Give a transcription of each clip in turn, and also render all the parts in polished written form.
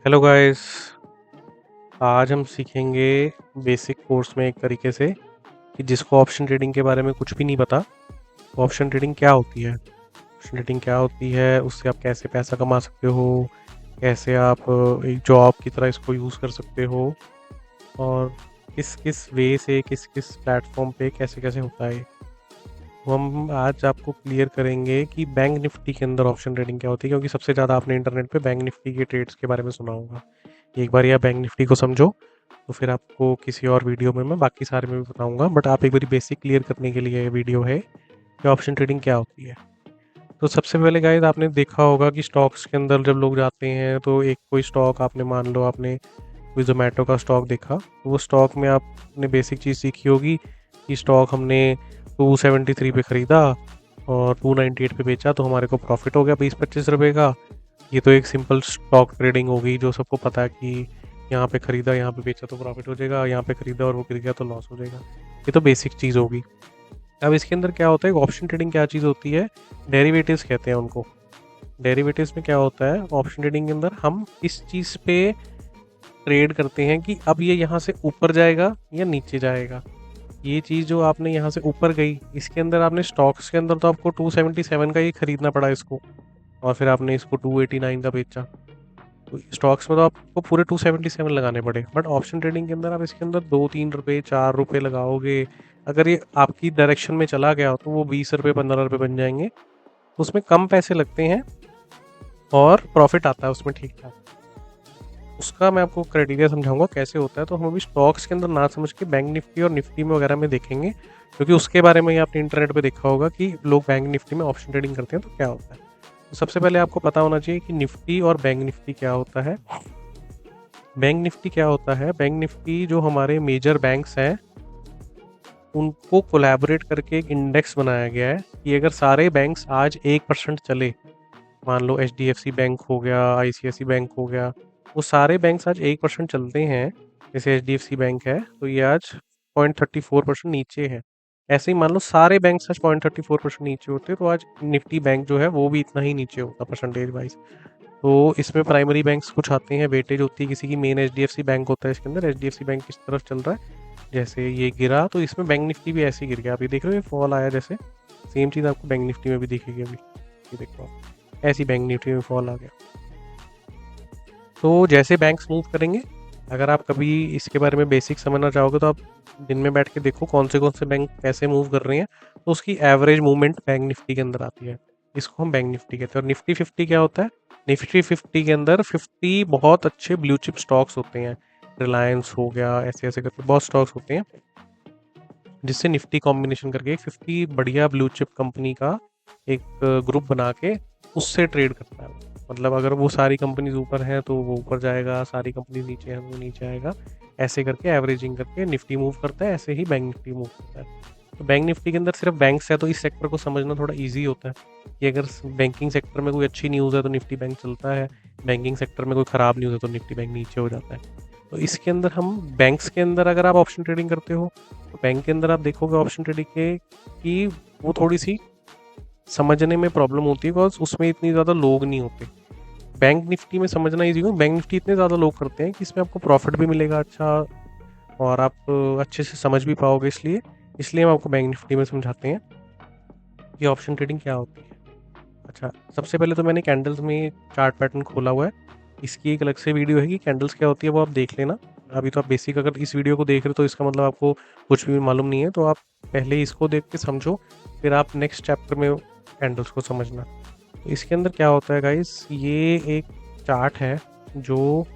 Hello guys. आज हम सीखेंगे बेसिक कोर्स में एक तरीके से कि जिसको ऑप्शन ट्रेडिंग के बारे में कुछ भी नहीं पता, ऑप्शन ट्रेडिंग क्या होती है। ऑप्शन ट्रेडिंग क्या होती है, उससे आप कैसे पैसा कमा सकते हो, कैसे आप एक जॉब की तरह इसको यूज़ कर सकते हो, और किस किस वे से किस किस प्लेटफॉर्म पे कैसे कैसे होता है। तो हम आज आपको क्लियर करेंगे कि बैंक निफ्टी के अंदर ऑप्शन ट्रेडिंग क्या होती है, क्योंकि सबसे ज़्यादा आपने इंटरनेट पे बैंक निफ्टी के ट्रेड्स के बारे में सुना होगा। एक बार यह बैंक निफ्टी को समझो, तो फिर आपको किसी और वीडियो में मैं बाकी सारे में भी बताऊंगा, बट आप एक बार बेसिक क्लियर करने के लिए ये वीडियो है कि ऑप्शन ट्रेडिंग क्या होती है। तो सबसे पहले गाइस, आपने देखा होगा कि स्टॉक्स के अंदर जब लोग जाते हैं तो एक कोई स्टॉक आपने मान लो आपने कोई जोमेटो का स्टॉक देखा, तो वो स्टॉक में आपने बेसिक चीज़ सीखी होगी कि स्टॉक हमने 273 पे ख़रीदा और 298 पे बेचा, तो हमारे को प्रॉफिट हो गया 20-25 रुपये का। ये तो एक सिंपल स्टॉक ट्रेडिंग हो गई, जो सबको पता है कि यहाँ पे ख़रीदा यहाँ पे बेचा तो प्रॉफिट हो जाएगा, यहाँ पे ख़रीदा और वो गिर गया तो लॉस हो जाएगा। ये तो बेसिक चीज़ होगी। अब इसके अंदर क्या होता है, ऑप्शन ट्रेडिंग क्या चीज़ होती है, डेरिवेटिव्स कहते हैं उनको। डेरिवेटिव्स में क्या होता है, ऑप्शन ट्रेडिंग के अंदर हम इस चीज़ पे ट्रेड करते हैं कि अब ये यहाँ से ऊपर जाएगा या नीचे जाएगा। ये चीज़ जो आपने यहाँ से ऊपर गई, इसके अंदर आपने स्टॉक्स के अंदर तो आपको 277 का ही खरीदना पड़ा इसको, और फिर आपने इसको 289 का बेचा। तो स्टॉक्स में तो आपको पूरे 277 लगाने पड़े, बट ऑप्शन ट्रेडिंग के अंदर आप इसके अंदर 2-3 रुपये 4 रुपये लगाओगे। अगर ये आपकी डायरेक्शन में चला गया तो वो 20 रुपये 15 रुपये बन जाएंगे। तो उसमें कम पैसे लगते हैं और प्रॉफिट आता है उसमें ठीक ठाक। उसका मैं आपको क्राइटेरिया समझाऊंगा कैसे होता है। तो हम अभी स्टॉक्स के अंदर ना समझ के बैंक निफ्टी और निफ्टी में वगैरह में देखेंगे, क्योंकि उसके बारे में ही आपने इंटरनेट पे देखा होगा कि लोग बैंक निफ्टी में ऑप्शन ट्रेडिंग करते हैं तो क्या होता है। तो सबसे पहले आपको पता होना चाहिए कि निफ्टी और बैंक निफ्टी क्या होता है। बैंक निफ्टी क्या होता है, बैंक निफ्टी जो हमारे मेजर बैंक्स हैं उनको कोलैबोरेट करके एक इंडेक्स बनाया गया है कि अगर सारे बैंक्स आज 1% चले, मान लो एचडीएफसी बैंक हो गया, आईसीआईसी बैंक हो गया, वो सारे बैंक्स आज 1% चलते हैं। जैसे एचडीएफसी बैंक है तो ये आज 0.34% नीचे है। ऐसे ही मान लो सारे बैंक्स आज 0.34% नीचे होते तो आज निफ्टी बैंक जो है वो भी इतना ही नीचे होता परसेंटेज वाइज। तो इसमें प्राइमरी बैंक्स कुछ आते हैं, वेटेज होती है किसी की, मेन एचडीएफसी बैंक होता है इसके अंदर, एचडीएफसी बैंक किस तरफ चल रहा है। जैसे ये गिरा तो इसमें बैंक निफ्टी भी ऐसे ही गिर गया, आप ये देख रहे हो ये फॉल आया, जैसे सेम चीज़ आपको बैंक निफ्टी में भी दिखेगी अभी। ये देखो ऐसी बैंक निफ्टी में फॉल आ गया। तो जैसे बैंक्स मूव करेंगे, अगर आप कभी इसके बारे में बेसिक समझना चाहोगे तो आप दिन में बैठ के देखो कौन से बैंक कैसे मूव कर रहे हैं, तो उसकी एवरेज मूवमेंट बैंक निफ्टी के अंदर आती है। इसको हम बैंक निफ्टी कहते हैं। और निफ्टी 50 क्या होता है, निफ्टी 50 के अंदर 50 बहुत अच्छे ब्लू चिप स्टॉक्स होते हैं, रिलायंस हो गया, ऐसे ऐसे करके बहुत स्टॉक्स होते हैं, जिससे निफ्टी कॉम्बिनेशन करके एक 50 बढ़िया ब्लू चिप कंपनी का एक ग्रुप बना के उससे ट्रेड करता है। मतलब अगर वो सारी कंपनीज ऊपर हैं तो वो ऊपर जाएगा, सारी कंपनीज नीचे हैं वो नीचे आएगा, ऐसे करके एवरेजिंग करके निफ्टी मूव करता है। ऐसे ही बैंक निफ्टी मूव करता है। तो बैंक निफ्टी के अंदर सिर्फ बैंक्स है तो इस सेक्टर को समझना थोड़ा ईजी होता है कि अगर बैंकिंग सेक्टर में कोई अच्छी न्यूज़ है तो निफ्टी बैंक चलता है, बैंकिंग सेक्टर में कोई ख़राब न्यूज़ है तो निफ्टी बैंक नीचे हो जाता है। तो इसके अंदर हम बैंक्स के अंदर अगर आप ऑप्शन ट्रेडिंग करते हो तो बैंक के अंदर आप देखोगे ऑप्शन ट्रेडिंग के कि वो थोड़ी सी समझने में प्रॉब्लम होती है, बिकॉज उसमें इतनी ज़्यादा लोग नहीं होते। बैंक निफ्टी में समझना ईजी हो, बैंक निफ्टी इतने ज़्यादा लोग करते हैं कि इसमें आपको प्रॉफिट भी मिलेगा अच्छा, और आप अच्छे से समझ भी पाओगे। इसलिए इसलिए हम आपको बैंक निफ्टी में समझाते हैं कि ऑप्शन ट्रेडिंग क्या होती है। अच्छा, सबसे पहले तो मैंने कैंडल्स में चार्ट पैटर्न खोला हुआ है, इसकी एक अलग से वीडियो है कि कैंडल्स क्या होती है, वो आप देख लेना। अभी तो आप बेसिक अगर इस वीडियो को देख रहे हो तो इसका मतलब आपको कुछ भी मालूम नहीं है, तो आप पहले इसको देख के समझो, फिर आप नेक्स्ट चैप्टर में कैंडल्स को समझना। तो इसके अंदर क्या होता है गाइस, ये एक चार्ट है जो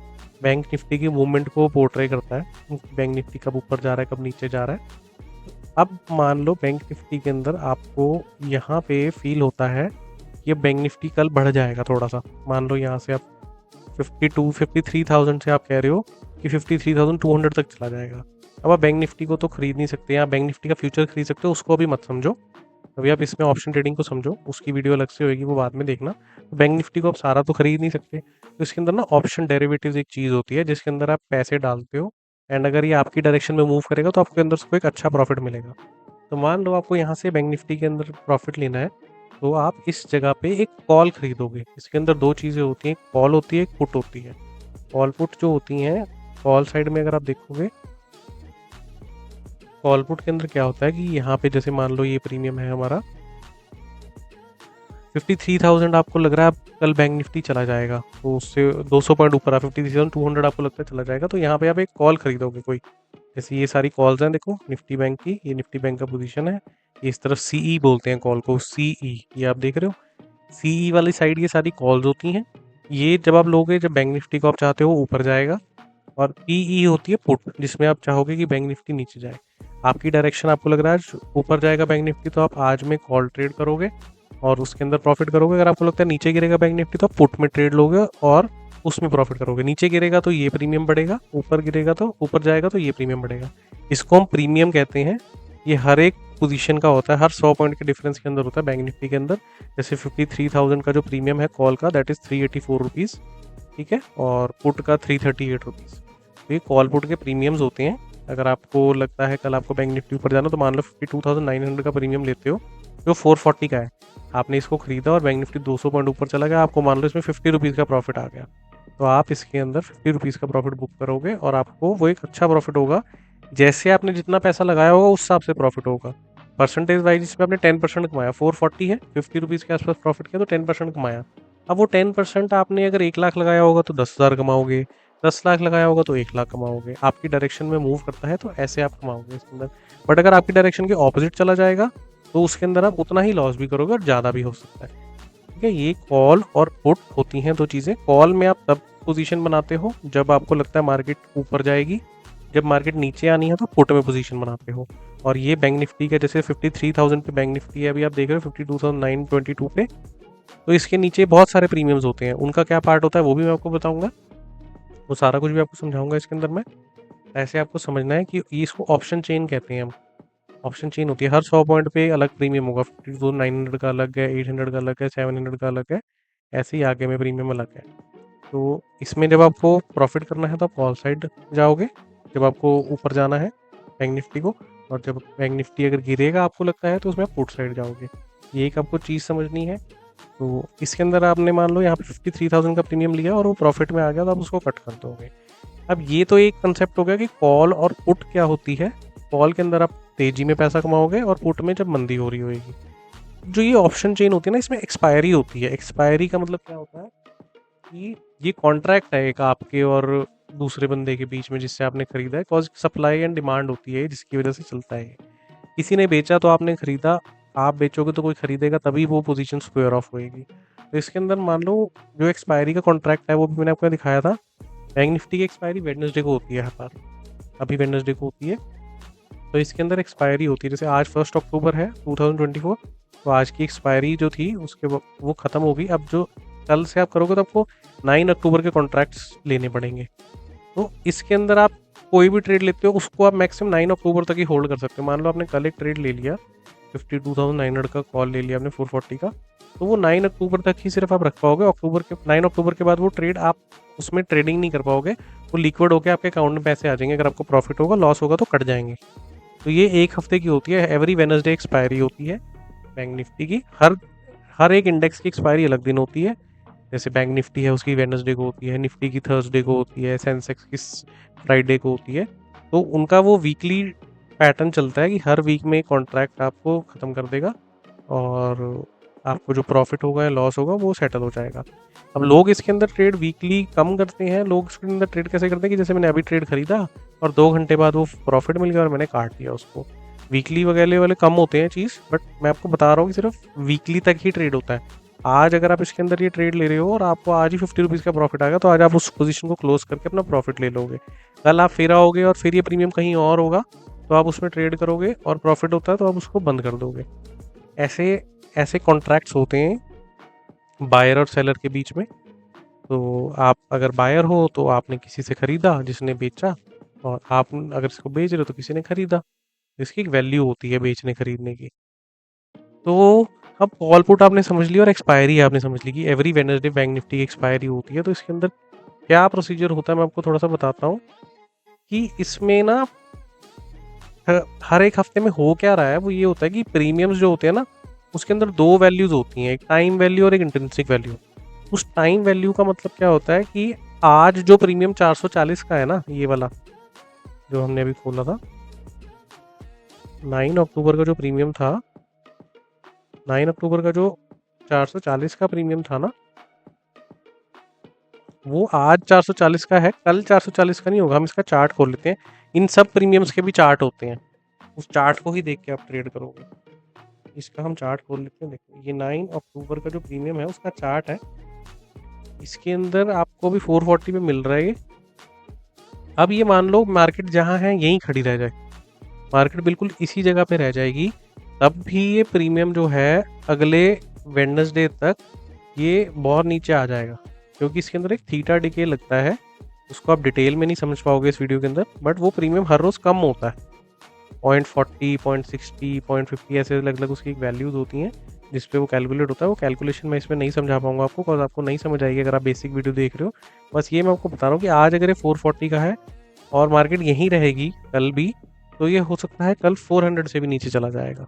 बैंक निफ्टी की मूवमेंट को पोर्ट्रे करता है, बैंक निफ्टी कब ऊपर जा रहा है कब नीचे जा रहा है। अब मान लो बैंक निफ्टी के अंदर आपको यहाँ पे फील होता है ये बैंक निफ्टी कल बढ़ जाएगा थोड़ा सा, मान लो यहाँ से आप 53,000 से आप कह रहे हो कि 53,200 तक चला जाएगा। अब आप बैंक निफ्टी को तो खरीद नहीं सकते, आप बैंक निफ्टी का फ्यूचर खरीद सकते हो, उसको अभी मत समझो। अभी आप इसमें ऑप्शन ट्रेडिंग को समझो, उसकी वीडियो अलग से होगी, वो बाद में देखना। तो बैंक निफ्टी को आप सारा तो खरीद नहीं सकते, तो इसके अंदर ना ऑप्शन डेरिवेटिव्स एक चीज़ होती है जिसके अंदर आप पैसे डालते हो, एंड अगर ये आपकी डायरेक्शन में मूव करेगा तो आपके अंदर से एक अच्छा प्रॉफिट मिलेगा। तो मान लो आपको यहाँ से बैंक निफ्टी के अंदर प्रॉफिट लेना है, तो आप इस जगह पे एक कॉल खरीदोगे। इसके अंदर दो चीज़ें होती हैं, एक कॉल होती है एक पुट होती है। कॉल पुट जो होती हैं, कॉल साइड में अगर आप देखोगे, कॉल पुट के अंदर क्या होता है कि यहाँ पे जैसे मान लो ये प्रीमियम है हमारा 53,000, आपको लग रहा है आप कल बैंक निफ्टी चला जाएगा तो उससे 200 पॉइंट ऊपर आ 53,200 आपको लगता है चला जाएगा, तो यहाँ पे आप एक कॉल खरीदोगे कोई, जैसे ये सारी कॉल्स हैं देखो निफ्टी बैंक की, ये निफ्टी बैंक का पोजीशन है, ये इस तरफ सीई बोलते हैं कॉल को, सीई, ये आप देख रहे हो सीई वाली साइड ये सारी कॉल्स होती हैं। ये जब आप लोगे, जब बैंक निफ्टी को आप चाहते हो ऊपर जाएगा, और पीई होती है पुट, जिसमें आप चाहोगे कि बैंक निफ्टी नीचे जाए। आपकी डायरेक्शन आपको लग रहा है ऊपर जाएगा बैंक निफ्टी, तो आप आज में कॉल ट्रेड करोगे और उसके अंदर प्रॉफिट करोगे। अगर आपको लगता है नीचे गिरेगा बैंक निफ्टी तो आप पुट में ट्रेड लोगे और उसमें प्रॉफिट करोगे। नीचे गिरेगा तो ये प्रीमियम बढ़ेगा, ऊपर गिरेगा तो ऊपर जाएगा तो ये प्रीमियम बढ़ेगा। इसको हम प्रीमियम कहते हैं। ये हर एक पोजीशन का होता है, हर 100 पॉइंट के डिफरेंस के अंदर होता है बैंक निफ्टी के अंदर। जैसे 53,000 का जो प्रीमियम है कॉल का, दैट इज़ 384 रुपीज़, ठीक है, और पुट का 338 रुपीज़। तो ये कॉल पुट के प्रीमियम्स होते हैं। अगर आपको लगता है कल आपको बैंक निफ्टी ऊपर जाना, तो मान लो 52,900 का प्रीमियम लेते हो जो 440 का है, आपने इसको खरीदा और बैंक निफ्टी 200 पॉइंट ऊपर चला गया, आपको मान लो इसमें 50 रुपीज़ का प्रॉफिट आ गया, तो आप इसके अंदर 50 रुपीज़ का प्रॉफिट बुक करोगे और आपको वो एक अच्छा प्रॉफिट होगा। जैसे आपने जितना पैसा लगाया होगा उस हिसाब से प्रॉफिट होगा। परसेंटेज वाइज इसमें आपने 10% कमाया, 440 है, 50 रुपीज़ के आसपास प्रॉफिट किया तो 10% कमाया। अब वो 10% आपने अगर 1 लाख लगाया होगा तो 10,000 कमाओगे, 10 लाख लगाया होगा तो 1 लाख कमाओगे। आपकी डायरेक्शन में मूव करता है तो ऐसे आप कमाओगे इसके अंदर। बट अगर आपकी डायरेक्शन के ऑपोजिट चला जाएगा तो उसके अंदर आप उतना ही लॉस भी करोगे और ज़्यादा भी हो सकता है, ठीक है। ये कॉल और पुट होती हैं दो चीज़ें। कॉल में आप तब पोजीशन बनाते हो जब आपको लगता है मार्केट ऊपर जाएगी, जब मार्केट नीचे आनी है तो पुट में पोजीशन बनाते हो। और ये बैंक निफ्टी का जैसे 53,000 पे बैंक निफ्टी है, अभी आप देख रहे हो 52,922 पे, तो इसके नीचे बहुत सारे प्रीमियम्स होते हैं। उनका क्या पार्ट होता है वो भी मैं आपको बताऊंगा, वो सारा कुछ भी आपको समझाऊंगा इसके अंदर मैं। ऐसे आपको समझना है कि इसको ऑप्शन चेन कहते हैं हम। ऑप्शन चेन होती है, हर 100 पॉइंट पे अलग प्रीमियम होगा, 52,900 का अलग है, 800 का अलग है, 700 का अलग है, ऐसे ही आगे में प्रीमियम अलग है। तो इसमें जब आपको प्रॉफिट करना है तो आप कॉल साइड जाओगे, जब आपको ऊपर जाना है बैंक निफ्टी को, और जब बैंक निफ्टी अगर गिरेगा आपको लगता है तो उसमें आप पुट साइड जाओगे। ये एक आपको चीज़ समझनी है। तो इसके अंदर आपने मान लो यहाँ पे 53,000 का प्रीमियम लिया और वो प्रॉफिट में आ गया तो आप उसको कट कर दोगे। अब ये तो एक कंसेप्ट हो गया कि कॉल और पुट क्या होती है। कॉल के अंदर आप तेजी में पैसा कमाओगे और पुट में जब मंदी हो रही होगी। जो ये ऑप्शन चेन होती है ना, इसमें एक्सपायरी होती है। एक्सपायरी का मतलब क्या होता है कि ये कॉन्ट्रैक्ट है एक आपके और दूसरे बंदे के बीच में जिससे आपने खरीदा है। कॉज सप्लाई एंड डिमांड होती है जिसकी वजह से चलता है। किसी ने बेचा तो आपने खरीदा, आप बेचोगे तो कोई खरीदेगा, तभी वो पोजीशन स्क्वायर ऑफ होएगी। तो इसके अंदर मान लो जो एक्सपायरी का कॉन्ट्रैक्ट है वो भी मैंने आपको दिखाया था। बैंक निफ्टी की एक्सपायरी वेडनेसडे को होती है हर बार, अभी वेडनेसडे को होती है। तो इसके अंदर एक्सपायरी होती है, जैसे आज 1 अक्टूबर है 2024, तो आज की एक्सपायरी जो थी उसके वो ख़त्म होगी। अब जो कल से आप करोगे तो आपको 9 अक्टूबर के कॉन्ट्रैक्ट्स लेने पड़ेंगे। तो इसके अंदर आप कोई भी ट्रेड लेते हो उसको आप मैक्सिमम 9 अक्टूबर तक ही होल्ड कर सकते हो। मान लो आपने कल एक ट्रेड ले लिया, 52,900 का कॉल ले लिया आपने 440 का, तो वो 9 अक्टूबर तक ही सिर्फ आप रख पाओगे। 9 अक्टूबर के बाद वो ट्रेड आप उसमें ट्रेडिंग नहीं कर पाओगे, वो लिक्विड होकर आपके अकाउंट में पैसे आ जाएंगे। अगर आपको प्रॉफिट होगा, लॉस होगा तो कट जाएंगे। तो ये एक हफ्ते की होती है, एवरी वेडनेसडे एक्सपायरी होती है बैंक निफ्टी की। हर एक इंडेक्स की एक्सपायरी अलग दिन होती है। जैसे बैंक निफ्टी है उसकी वेडनेसडे को होती है, निफ्टी की थर्सडे को होती है, सेंसेक्स की फ्राइडे को होती है। तो उनका वो वीकली पैटर्न चलता है कि हर वीक में कॉन्ट्रैक्ट आपको ख़त्म कर देगा और आपको जो प्रॉफिट होगा या लॉस होगा वो सेटल हो जाएगा। अब लोग इसके अंदर ट्रेड वीकली कम करते हैं। लोग इसके अंदर ट्रेड कैसे करते हैं कि जैसे मैंने अभी ट्रेड खरीदा और 2 घंटे बाद वो प्रॉफिट मिल गया और मैंने काट दिया उसको। वीकली वगैरह वाले कम होते हैं चीज़, बट मैं आपको बता रहा हूँ कि सिर्फ वीकली तक ही ट्रेड होता है। आज अगर आप इसके अंदर ये ट्रेड ले रहे हो और आपको आज ही 50 रुपीज़ का प्रॉफिट आ गया, तो आज आप उस पोजीशन को क्लोज करके अपना प्रॉफिट ले लोगे। कल आप फिर आओगे और फिर ये प्रीमियम कहीं और होगा तो आप उसमें ट्रेड करोगे और प्रॉफिट होता है तो आप उसको बंद कर दोगे। ऐसे ऐसे कॉन्ट्रैक्ट्स होते हैं बायर और सेलर के बीच में। तो आप अगर बायर हो तो आपने किसी से ख़रीदा जिसने बेचा, और आप अगर इसको बेच रहे हो तो किसी ने ख़रीदा। इसकी एक वैल्यू होती है बेचने खरीदने की। तो अब कॉल पुट आपने समझ लिया और एक्सपायरी आपने समझ ली कि एवरी वेडनेसडे बैंक निफ्टी की एक्सपायरी होती है। तो इसके अंदर क्या प्रोसीजर होता है मैं आपको थोड़ा सा बताता हूँ कि इसमें ना हर एक हफ्ते में हो क्या रहा है। वो ये होता है कि प्रीमियम्स जो होते हैं ना उसके अंदर 2 वैल्यूज होती हैं, एक टाइम वैल्यू और एक इंट्रिंसिक वैल्यू। उस टाइम वैल्यू का मतलब क्या होता है कि आज जो प्रीमियम 440 का है ना, ये वाला जो हमने अभी खोला था, 9 अक्टूबर का जो प्रीमियम था, 9 अक्टूबर का जो 440 का प्रीमियम था ना, वो आज 440 का है, कल 440 का नहीं होगा। हम इसका चार्ट खोल लेते हैं। इन सब प्रीमियम्स के भी चार्ट होते हैं, उस चार्ट को ही देख के आप ट्रेड करोगे। इसका हम चार्ट खोल लेते हैं। देखो ये 9 अक्टूबर का जो प्रीमियम है उसका चार्ट है, इसके अंदर आपको भी 440 पे मिल रहा है ये। अब ये मान लो मार्केट जहाँ है यहीं खड़ी रह जाए, मार्केट बिल्कुल इसी जगह पे रह जाएगी, तब भी ये प्रीमियम जो है अगले वेडनेसडे तक ये बहुत नीचे आ जाएगा, क्योंकि इसके अंदर एक थीटा डिके लगता है, उसको आप डिटेल में नहीं समझ पाओगे इस वीडियो के अंदर, बट वो प्रीमियम हर रोज़ कम होता है। 0.40, 0.60, 0.50 ऐसे अलग अलग उसकी एक वैल्यूज़ होती हैं जिस पे वो कैलकुलेट होता है। वो कैलकुलेशन मैं इसमें नहीं समझा पाऊंगा आपको, बिकॉज आपको नहीं समझ आएगी अगर आप बेसिक वीडियो देख रहे हो। बस ये मैं आपको बता रहा हूँ कि आज अगर ये 440 का है और मार्केट यहीं रहेगी कल भी, तो ये हो सकता है कल 400 से भी नीचे चला जाएगा,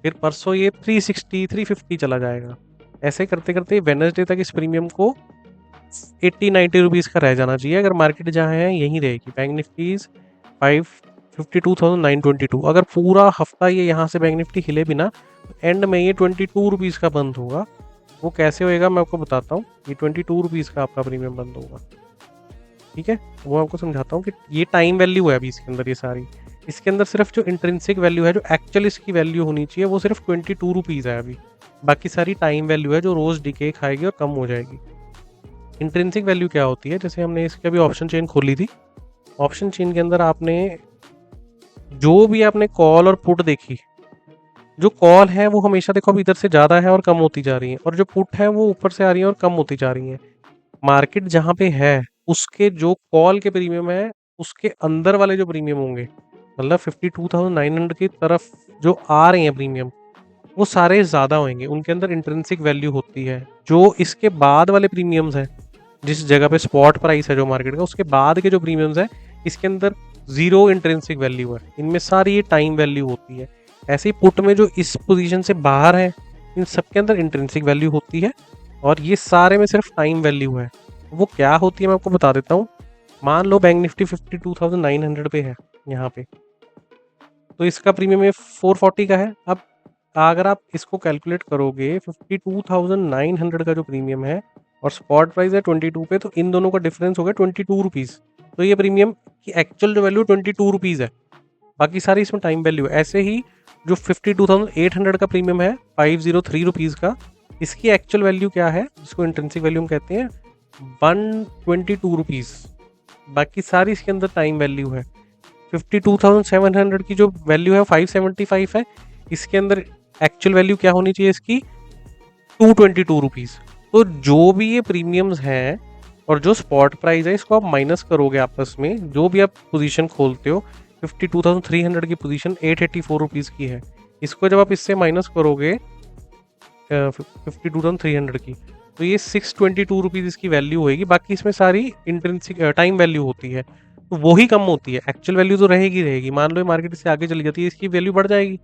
फिर परसों ये 360, 350 चला जाएगा। ऐसे करते करते वेडनेसडे तक इस प्रीमियम को 80-90 रुपीज़ का रह जाना चाहिए अगर मार्केट जहाँ है यहीं रहेगी। Bank Nifty 52,922। अगर पूरा हफ्ता ये यहाँ से बैंक निफ्टी हिले बिना, एंड में ये 22 रुपीज़ का बंद होगा। वो कैसे होएगा मैं आपको बताता हूँ। ये 22 रुपीज़ का आपका प्रीमियम बंद होगा, ठीक है। वो आपको समझाता हूँ कि ये टाइम वैल्यू है अभी इसके अंदर, ये सारी इसके अंदर सिर्फ जो इंट्रिंसिक वैल्यू है, जो एक्चुअल इसकी वैल्यू होनी चाहिए, वो सिर्फ 22 रुपीज़ है अभी। बाकी सारी टाइम वैल्यू है जो रोज़ डिके खाएगी और कम हो जाएगी। इंट्रिंसिक वैल्यू क्या होती है, जैसे हमने इसके अभी ऑप्शन चेन खोली थी, ऑप्शन चेन के अंदर आपने जो भी आपने कॉल और पुट देखी, जो कॉल है वो हमेशा देखो अब इधर से ज़्यादा है और कम होती जा रही है, और जो पुट है वो ऊपर से आ रही है और कम होती जा रही है। मार्केट जहाँ पे है उसके जो कॉल के प्रीमियम है उसके अंदर वाले जो प्रीमियम होंगे, मतलब 52,900 की तरफ जो आ रहे हैं प्रीमियम, वो सारे ज़्यादा होंगे, उनके अंदर इंट्रिंसिक वैल्यू होती है। जो इसके बाद वाले प्रीमियम्स हैं, जिस जगह पे स्पॉट प्राइस है जो मार्केट का, उसके बाद के जो प्रीमियम्स हैं, इसके अंदर जीरो इंट्रिंसिक वैल्यू है, इनमें सारी ये टाइम वैल्यू होती है। ऐसे ही पुट में जो इस पोजीशन से बाहर है, इन सब के अंदर इंट्रिंसिक वैल्यू होती है, और ये सारे में सिर्फ टाइम वैल्यू है। वो क्या होती है मैं आपको बता देता हूँ। मान लो बैंक निफ्टी 52,900 पे है यहाँ पे, तो इसका प्रीमियम ये 440 का है। अब अगर आप इसको कैलकुलेट करोगे 52,900 का जो प्रीमियम है और स्पॉट प्राइस है 22 पे, तो इन दोनों का डिफरेंस हो गया 22 रुपीज़। तो ये प्रीमियम की एक्चुअल जो वैल्यू 22 रुपीज़ है, बाकी सारी इसमें टाइम वैल्यू है। ऐसे ही जो 52,800 का प्रीमियम है 503 रुपीज़ का, इसकी एक्चुअल वैल्यू क्या है, जिसको इंट्रिंसिक वैल्यू हम कहते हैं, 122 रुपीज़। बाकी सारी इसके अंदर टाइम वैल्यू है। 52,700 की जो वैल्यू है 575 है, इसके अंदर एक्चुअल वैल्यू क्या होनी चाहिए इसकी, 222 रुपीज़। तो जो भी ये प्रीमियम्स हैं और जो स्पॉट प्राइस है, इसको आप माइनस करोगे आपस में, जो भी आप पोजीशन खोलते हो, 52,300 की पोजीशन 884 रुपीज़ की है, इसको जब आप इससे माइनस करोगे 52,300 की, तो ये 622 रुपीज़ इसकी वैल्यू होएगी। बाकी इसमें सारी इंट्रिंसिक टाइम वैल्यू होती है, तो वो ही कम होती है, एक्चुअल वैल्यू तो रहेगी। मान लो ये मार्केट से आगे चली जाती है, इसकी वैल्यू बढ़ जाएगी।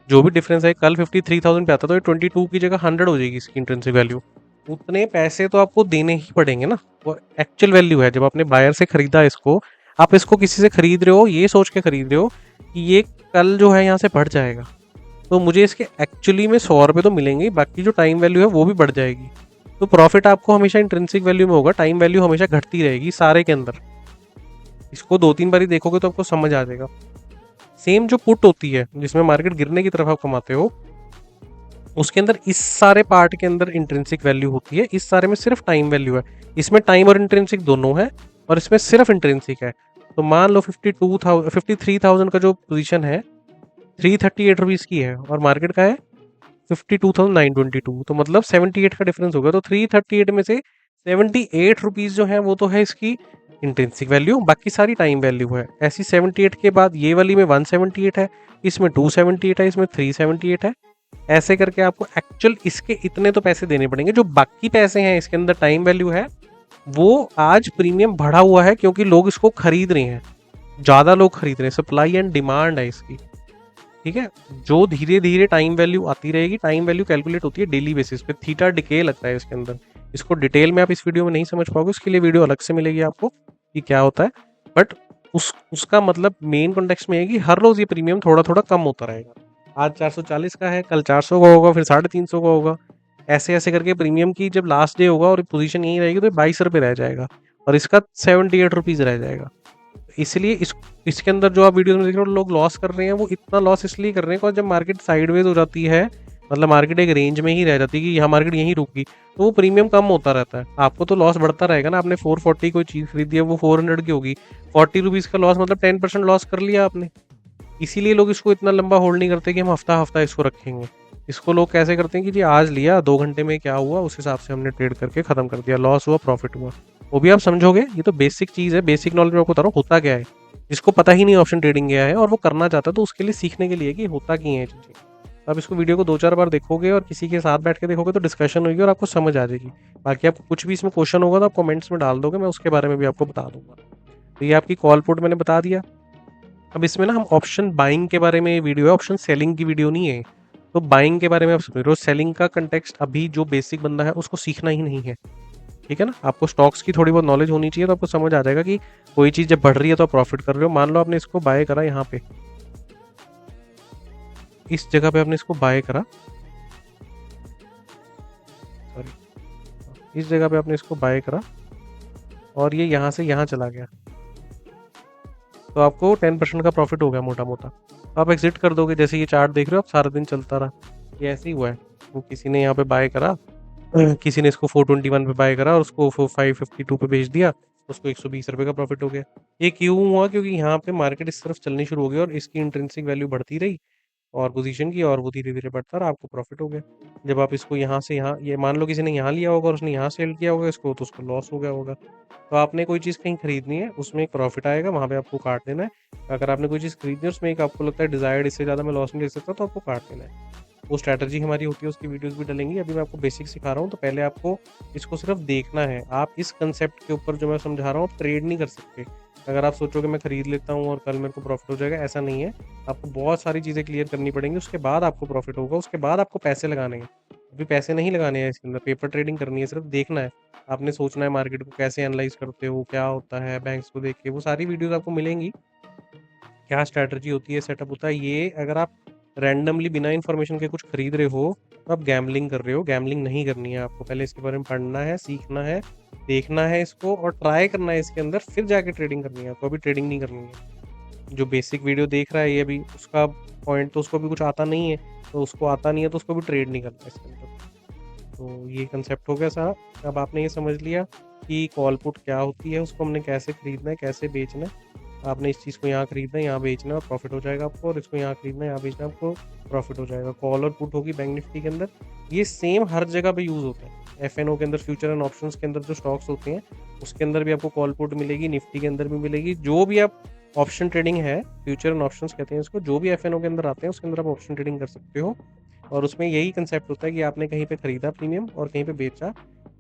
जो भी डिफरेंस है, कल 53,000 पे आता तो ये 22 की जगह 100 हो जाएगी इसकी इंट्रिंसिक वैल्यू। उतने पैसे तो आपको देने ही पड़ेंगे ना, वो एक्चुअल वैल्यू है। जब आपने बायर से खरीदा इसको, आप इसको किसी से खरीद रहे हो, ये सोच के खरीद रहे हो कि ये कल जो है यहाँ से बढ़ जाएगा, तो मुझे इसके एक्चुअली में 100 रुपये तो मिलेंगे, बाकी जो टाइम वैल्यू है वो भी बढ़ जाएगी। तो प्रॉफिट आपको हमेशा इंट्रिंसिक वैल्यू में होगा, टाइम वैल्यू हमेशा घटती रहेगी सारे के अंदर। इसको 2-3 बारी देखोगे तो आपको समझ आ जाएगा। सेम जो पुट होती है जिसमें मार्केट गिरने की तरफ आप कमाते हो, उसके अंदर इस सारे पार्ट के अंदर इंट्रिंसिक वैल्यू होती है, इस सारे में सिर्फ टाइम वैल्यू है। इसमें टाइम और इंट्रिंसिक दोनों है, और इसमें सिर्फ इंट्रिंसिक है। तो मान लो 53,000 का जो पोजीशन है 338 रुपीज़ की है, और मार्केट का है 52,922, तो मतलब 78 का डिफरेंस होगा। तो 338 में से 78 रुपीज़ जो है वो तो है इसकी इंट्रिंसिक वैल्यू, बाकी सारी टाइम वैल्यू है। ऐसी 78 के बाद ये वाली में 178 है, इसमें 278 है, इसमें 378 है। ऐसे करके आपको एक्चुअल इसके इतने तो पैसे देने पड़ेंगे। जो बाकी पैसे हैं इसके अंदर टाइम वैल्यू है, वो आज प्रीमियम बढ़ा हुआ है क्योंकि लोग इसको खरीद रहे हैं, ज़्यादा लोग खरीद रहे हैं, सप्लाई एंड डिमांड है इसकी, ठीक है। जो धीरे धीरे टाइम वैल्यू आती रहेगी, टाइम वैल्यू कैलकुलेट होती है डेली बेसिस पे, थीटा डिके लगता है इसके अंदर। इसको डिटेल में आप इस वीडियो में नहीं समझ पाओगे, उसके लिए वीडियो अलग से मिलेगी आपको कि क्या होता है। बट उसका मतलब मेन कॉन्टेक्स्ट में है कि हर रोज ये प्रीमियम थोड़ा थोड़ा कम होता रहेगा। आज 440 का है, कल 400 का होगा, फिर 350 का होगा, ऐसे ऐसे करके प्रीमियम की जब लास्ट डे होगा और पोजीशन यही रहेगी तो 22 रुपये रह जाएगा और इसका 78 रुपीज़ रह जाएगा। इसलिए इसके अंदर जो आप वीडियो में देख रहे हो लोग लॉस कर रहे हैं, वो इतना लॉस इसलिए कर रहे हैं और जब मार्केट साइडवेज हो जाती है, मतलब मार्केट एक रेंज में ही रह जाती है कि यहाँ मार्केट यहीं रुकी, तो वो प्रीमियम कम होता रहता है। आपको तो लॉस बढ़ता रहेगा ना। आपने 440 कोई चीज़ खरीदी है, वो 400 की होगी, 40 रुपीज़ का लॉस, मतलब 10% लॉस कर लिया आपने। इसीलिए लोग इसको इतना लंबा होल्ड नहीं करते कि हम हफ्ता हफ्ता इसको रखेंगे। इसको लोग कैसे करते हैं कि जी आज लिया, 2 घंटे में क्या हुआ उस हिसाब से हमने ट्रेड करके खत्म कर दिया, लॉस हुआ प्रॉफिट हुआ, वो भी आप समझोगे। ये तो बेसिक चीज़ है, बेसिक नॉलेज में आपको बता रहा हूँ होता क्या है। जिसको पता ही नहीं ऑप्शन ट्रेडिंग क्या है और वो करना चाहता है, तो उसके लिए सीखने के लिए कि होता क्या है चीज़ें। आप इसको वीडियो को 2-4 बार देखोगे और किसी के साथ बैठ के देखोगे तो डिस्कशन होगी और आपको समझ आ जाएगी। बाकी आपको कुछ भी इसमें क्वेश्चन होगा तो आप कमेंट्स में डाल दोगे, मैं उसके बारे में भी आपको बता दूंगा। तो ये आपकी कॉल पुट मैंने बता दिया। अब इसमें ना हम ऑप्शन बाइंग के बारे में वीडियो है, ऑप्शन सेलिंग की वीडियो नहीं है। तो बाइंग के बारे में आप समझ रहे हो, सेलिंग का कंटेक्स्ट अभी जो बेसिक बंदा है उसको सीखना ही नहीं है, ठीक है ना। आपको स्टॉक्स की थोड़ी बहुत नॉलेज होनी चाहिए, तो आपको समझ आ जाएगा कि कोई चीज़ जब बढ़ रही है तो आप प्रॉफिट कर रहे हो। मान लो आपने इसको बाय करा, यहाँ पे इस जगह पे आपने इसको बाय करा, सॉरी, इस जगह पे आपने इसको बाय करा और ये यहाँ से यहाँ चला गया, तो आपको 10% का प्रॉफिट हो गया मोटा मोटा। आप एग्जिट कर दोगे। जैसे ये चार्ट देख रहे हो आप, सारा दिन चलता रहा, ये ऐसे ही हुआ है। वो किसी ने यहाँ पे बाय करा, किसी ने इसको 421 पे बाय करा और उसको 552 पे बेच दिया, उसको 120 रुपये का प्रॉफिट हो गया। ये क्यों हुआ? क्योंकि यहाँ पे मार्केट इस तरफ चलनी शुरू हो गई और इसकी इंट्रिंसिक वैल्यू बढ़ती रही और पोजीशन की, और वो धीरे धीरे बढ़ता रहा, आपको प्रॉफिट हो गया। जब आप इसको यहाँ से यहाँ, ये मान लो किसी ने यहाँ लिया होगा और उसने यहाँ सेल किया होगा इसको, तो उसको लॉस हो गया होगा। तो आपने कोई चीज़ कहीं खरीदनी है, उसमें एक प्रॉफिट आएगा, वहाँ पे आपको काट देना है। अगर आपने कोई चीज़ खरीदनी है उसमें एक आपको लगता है डिजायर्ड इससे ज़्यादा मैं लॉस नहीं ले सकता, तो आपको काट देना है। वो स्ट्रैटेजी हमारी होती है, उसकी वीडियोस भी डलेंगी। अभी मैं आपको बेसिक सिखा रहा हूँ, तो पहले आपको इसको सिर्फ देखना है। आप इस कंसेप्ट के ऊपर जो मैं समझा रहा हूँ आप ट्रेड नहीं कर सकते। अगर आप सोचोगे मैं खरीद लेता हूँ और कल मेरे को प्रॉफिट हो जाएगा, ऐसा नहीं है। आपको बहुत सारी चीज़ें क्लियर करनी पड़ेंगी, उसके बाद आपको प्रॉफिट होगा, उसके बाद आपको पैसे लगाने हैं। अभी पैसे नहीं लगाने हैं इसके अंदर, पेपर ट्रेडिंग करनी है, सिर्फ देखना है। आपने सोचना है मार्केट को कैसे एनालाइज करते हो, क्या होता है, बैंक्स को देख के, वो सारी वीडियोस आपको मिलेंगी। क्या स्ट्रैटेजी होती है, सेटअप होता है। ये अगर आप रैंडमली बिना इन्फॉर्मेशन के कुछ खरीद रहे हो तो आप गैम्बलिंग कर रहे हो। गैम्बलिंग नहीं करनी है आपको, पहले इसके बारे में पढ़ना है, सीखना है, देखना है इसको और ट्राई करना है इसके अंदर, फिर जाके ट्रेडिंग करनी है आपको। अभी ट्रेडिंग नहीं करनी है। जो बेसिक वीडियो देख रहा है ये अभी उसका पॉइंट तो उसको भी कुछ आता नहीं है, तो उसको आता नहीं है तो उसको भी ट्रेड नहीं करना है इसके अंदर। तो ये कंसेप्ट हो गया सारा। अब आपने ये समझ लिया कि कॉल पुट क्या होती है, उसको हमने कैसे खरीदना है, कैसे बेचना है। आपने इस चीज़ को यहाँ खरीदना है, यहाँ बेचना है और प्रॉफिट हो जाएगा आपको, और इसको यहाँ खरीदना है, यहाँ बेचना है, आपको प्रॉफिट हो जाएगा। कॉल और पुट होगी बैंक निफ्टी के अंदर, ये सेम हर जगह पे यूज़ होता है। एफएनओ के अंदर, फ्यूचर एंड ऑप्शंस के अंदर जो स्टॉक्स होते हैं उसके अंदर भी आपको कॉल पुट मिलेगी, निफ्टी के अंदर भी मिलेगी। जो भी आप ऑप्शन ट्रेडिंग है, फ्यूचर एंड ऑप्शंस कहते हैं इसको, जो भी एफएनओ के अंदर आते हैं उसके अंदर आप ऑप्शन ट्रेडिंग कर सकते हो। और उसमें यही कंसेप्ट होता है कि आपने कहीं पे खरीदा प्रीमियम और कहीं पे बेचा।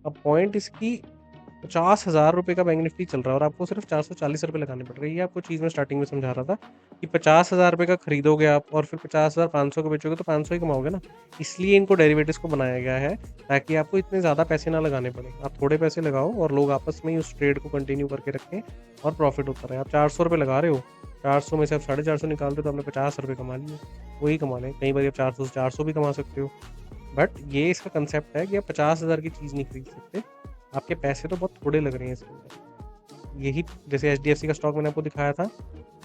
अब पॉइंट इसकी 50,000 रुपये का बैंक निफ्टी चल रहा है और आपको सिर्फ 440 रुपये लगाने पड़ रहे हैं। ये आपको चीज़ मैं स्टार्टिंग में समझा रहा था कि 50,000 रुपये का खरीदोगे आप और फिर 50,500 का बेचोगे तो 500 ही कमाओगे ना। इसलिए इनको डेरिवेटिव्स को बनाया गया है ताकि आपको इतने ज़्यादा पैसे ना लगाने पड़े। आप थोड़े पैसे लगाओ और लोग आपस में ही उस ट्रेड को कंटिन्यू करके रखें और प्रॉफिट होता रहे। आप 400 रुपये लगा रहे हो, 400 में से आप 450 निकाल रहे हो तो आपने 50 रुपये कमा लिए। वही कमा लें, कई बार आप 400 से 400 भी कमा सकते हो। बट ये इसका कंसेप्ट है कि आप 50,000 की चीज़ नहीं खरीद सकते। आपके पैसे तो बहुत थोड़े लग रहे हैं इसके अंदर। यही जैसे एचडीएफसी का स्टॉक मैंने आपको दिखाया था,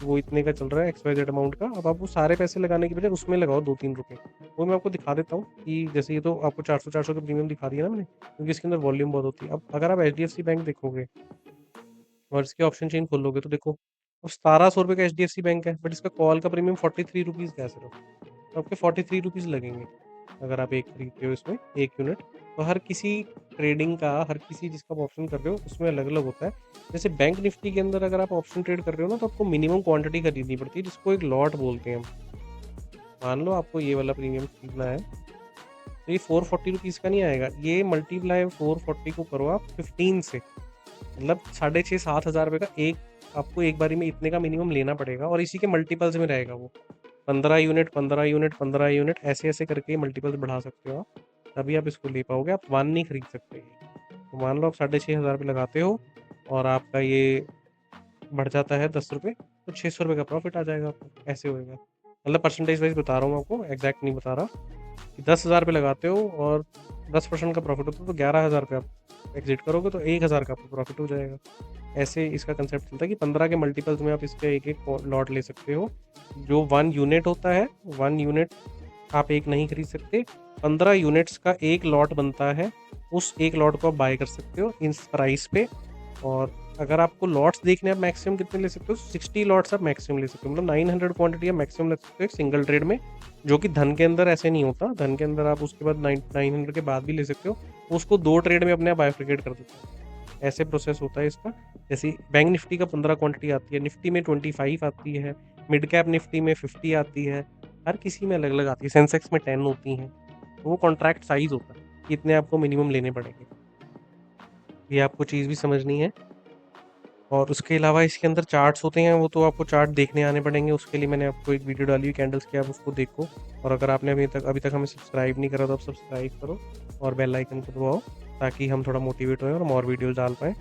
वो इतने का चल रहा है XYZ अमाउंट का। अब आप वो सारे पैसे लगाने की बजाय उसमें लगाओ 2-3 रुपये। वो मैं आपको दिखा देता हूँ कि जैसे ये तो आपको 400 का प्रीमियम दिखा दिया ना मैंने, क्योंकि इसके अंदर वॉल्यूम बहुत होती है। अब अगर आप एचडीएफसी बैंक देखोगे और इसके ऑप्शन चेन खोलोगे तो देखो, वो 1700 रुपये का एचडीएफसी बैंक है, बट इसका कॉल का प्रीमियम 43 रुपीज़ का है सिर्फ। तो आपके 43 रुपीज़ लगेंगे अगर आप एक खरीदते हो इसमें, एक यूनिट। तो हर किसी ट्रेडिंग का, हर किसी जिसका आप ऑप्शन कर रहे हो उसमें अलग अलग होता है। जैसे बैंक निफ्टी के अंदर अगर आप ऑप्शन ट्रेड कर रहे हो ना, तो आपको मिनिमम क्वांटिटी खरीदनी पड़ती है, जिसको एक लॉट बोलते हैं हम। मान लो आपको ये वाला प्रीमियम खरीदना है, तो ये 440 रुपीज़ का नहीं आएगा। ये मल्टीप्लाई 440 को करो आप 15 से, मतलब 6,500-7,000 रुपये का एक आपको एक बारी में इतने का मिनिमम लेना पड़ेगा और इसी के मल्टीपल्स में रहेगा वो। 15 यूनिट, 15 यूनिट, 15 यूनिट, ऐसे ऐसे करके मल्टीपल्स बढ़ा सकते हो आप, तभी आप इसको ले पाओगे। आप 1 नहीं खरीद सकते। तो मान लो आप 6,500 रुपये लगाते हो और आपका ये बढ़ जाता है 10 रुपये, तो 600 रुपये का प्रॉफिट आ जाएगा आपको, ऐसे होएगा। मतलब परसेंटेज वाइज बता रहा हूँ आपको, एग्जैक्ट नहीं बता रहा। कि 10,000 रुपये लगाते हो और 10% का प्रॉफिट होता है, तो 11,000 रुपये आप एग्जिट करोगे तो 1,000 का आपको प्रॉफिट हो जाएगा। ऐसे इसका कंसेप्ट चलता है कि 15 के मल्टीपल्स में आप इसके एक एक लॉट ले सकते हो। जो 1 यूनिट होता है, 1 यूनिट आप एक नहीं खरीद सकते, 15 यूनिट्स का एक लॉट बनता है, उस एक लॉट को आप बाय कर सकते हो इस प्राइस पे। और अगर आपको लॉट्स देखने, आप मैक्सिमम कितने ले सकते हो, 60 लॉट्स आप मैक्सिमम ले सकते हो, मतलब 900 क्वांटिटी आप मैक्सिमम ले सकते हो एक सिंगल ट्रेड में, जो कि धन के अंदर ऐसे नहीं होता। धन के अंदर आप उसके बाद 900 के बाद भी ले सकते हो, उसको 2 ट्रेड में अपने आप बाइफरकेट कर देते हो। ऐसे प्रोसेस होता है इसका। जैसे बैंक निफ्टी का 15 क्वांटिटी आती है, निफ्टी में 25 आती है, मिड कैप निफ्टी में 50 आती है, हर किसी में अलग अलग आती है, सेंसेक्स में 10 होती हैं। तो वो कॉन्ट्रैक्ट साइज होता है कि इतने आपको मिनिमम लेने पड़ेंगे। ये आपको चीज़ भी समझनी है। और उसके अलावा इसके अंदर चार्ट्स होते हैं, वो तो आपको चार्ट देखने आने पड़ेंगे, उसके लिए मैंने आपको एक वीडियो डाली हुई कैंडल्स की, आप उसको देखो। और अगर आपने अभी तक हमें सब्सक्राइब नहीं करा तो आप सब्सक्राइब करो और बेल आइकन को दबाओ, ताकि हम थोड़ा मोटिवेट हों और हम और वीडियोस डाल पाएँ।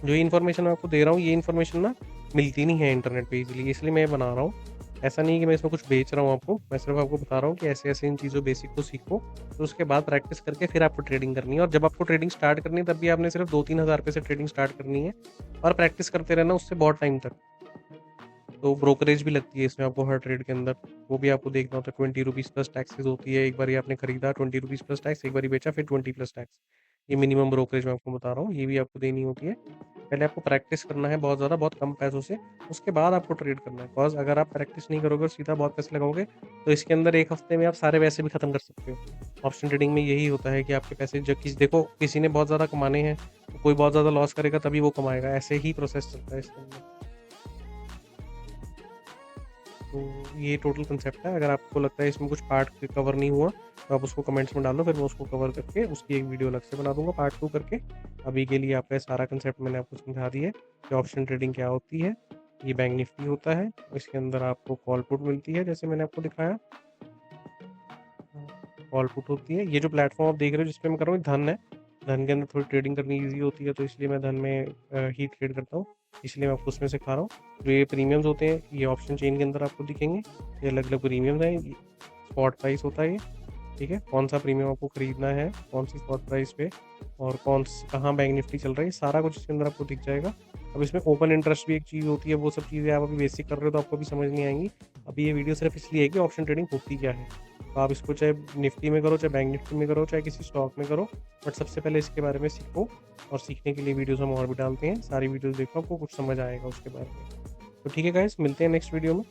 जो ये इन्फॉर्मेशन मैं आपको दे रहा हूँ, ये इन्फॉर्मेशन ना मिलती नहीं है इंटरनेट पे इजीली, इसलिए मैं बना रहा हूँ। ऐसा नहीं है कि मैं इसमें कुछ बेच रहा हूँ आपको, मैं सिर्फ आपको बता रहा हूँ कि ऐसे ऐसे इन चीज़ों बेसिक को सीखो, तो उसके बाद प्रैक्टिस करके फिर आपको ट्रेडिंग करनी है। और जब आपको ट्रेडिंग स्टार्ट करनी है तब भी आपने सिर्फ 2-3 हज़ार रुपये से ट्रेडिंग स्टार्ट करनी है और प्रैक्टिस करते रहना उससे बहुत टाइम तक। तो ब्रोकरेज भी लगती है इसमें आपको हर ट्रेड के अंदर, वो भी आपको देखना होता है। 20 रुपीज़ प्लस टैक्सेस होती है, एक बार आपने खरीदा 20 रुपीज़ प्लस टैक्स, एक बार बेचा फिर 20 प्लस टैक्स। ये मिनिमम ब्रोकरेज मैं आपको बता रहा हूँ, ये भी आपको देनी होती है। पहले आपको प्रैक्टिस करना है बहुत ज़्यादा, बहुत कम पैसों से, उसके बाद आपको ट्रेड करना है। बिकॉज़ अगर आप प्रैक्टिस नहीं करोगे और सीधा बहुत पैसे लगाओगे, तो इसके अंदर 1 हफ्ते में आप सारे पैसे भी खत्म कर सकते हो। ऑप्शन ट्रेडिंग में यही होता है कि आपके पैसे जब देखो किसी ने बहुत ज़्यादा कमाने हैं, तो कोई बहुत ज़्यादा लॉस करेगा तभी वो कमाएगा, ऐसे ही प्रोसेस चलता है इसके अंदर। तो ये टोटल कंसेप्ट है। अगर आपको लगता है इसमें कुछ पार्ट कवर नहीं हुआ, तो आप उसको कमेंट्स में डालो, फिर मैं उसको कवर करके उसकी एक वीडियो अलग से बना दूंगा पार्ट 2 करके। अभी के लिए आपका सारा कंसेप्ट मैंने आपको समझा दिया है कि ऑप्शन ट्रेडिंग क्या होती है। ये बैंक निफ्टी होता है, इसके अंदर आपको कॉल पुट मिलती है, जैसे मैंने आपको दिखाया कॉल पुट होती है। ये जो प्लेटफॉर्म आप देख रहे हो जिस पे मैं कर रहा हूँ, धन है। धन के अंदर थोड़ी ट्रेडिंग करनी ईजी होती है, तो इसलिए मैं धन में ही ट्रेड करता हूँ, इसलिए मैं आपको उसमें सिखा रहा हूँ। जो ये प्रीमियम्स होते हैं, ये ऑप्शन चेन के अंदर आपको दिखेंगे, ये अलग अलग प्रीमियम्स हैं। स्पॉट प्राइस होता है ये, ठीक है, कौन सा प्रीमियम आपको खरीदना है, कौन सी स्पॉट प्राइस पे, और कहाँ बैंक निफ्टी चल रही है, सारा कुछ इसके अंदर आपको दिख जाएगा। अब इसमें ओपन इंटरेस्ट भी एक चीज़ होती है, वो सब चीज़ें आप अभी बेसिक कर रहे हो तो आपको भी समझ नहीं आएंगी। अभी ये वीडियो सिर्फ इसलिए है कि ऑप्शन ट्रेडिंग होती क्या है। तो आप इसको चाहे निफ्टी में करो, चाहे बैंक निफ्टी में करो, चाहे किसी स्टॉक में करो, बट सबसे पहले इसके बारे में सीखो। और सीखने के लिए वीडियोस हम और भी डालते हैं, सारी वीडियोस देखो, आपको कुछ समझ आएगा उसके बारे में। तो ठीक है गाइस, मिलते हैं नेक्स्ट वीडियो में।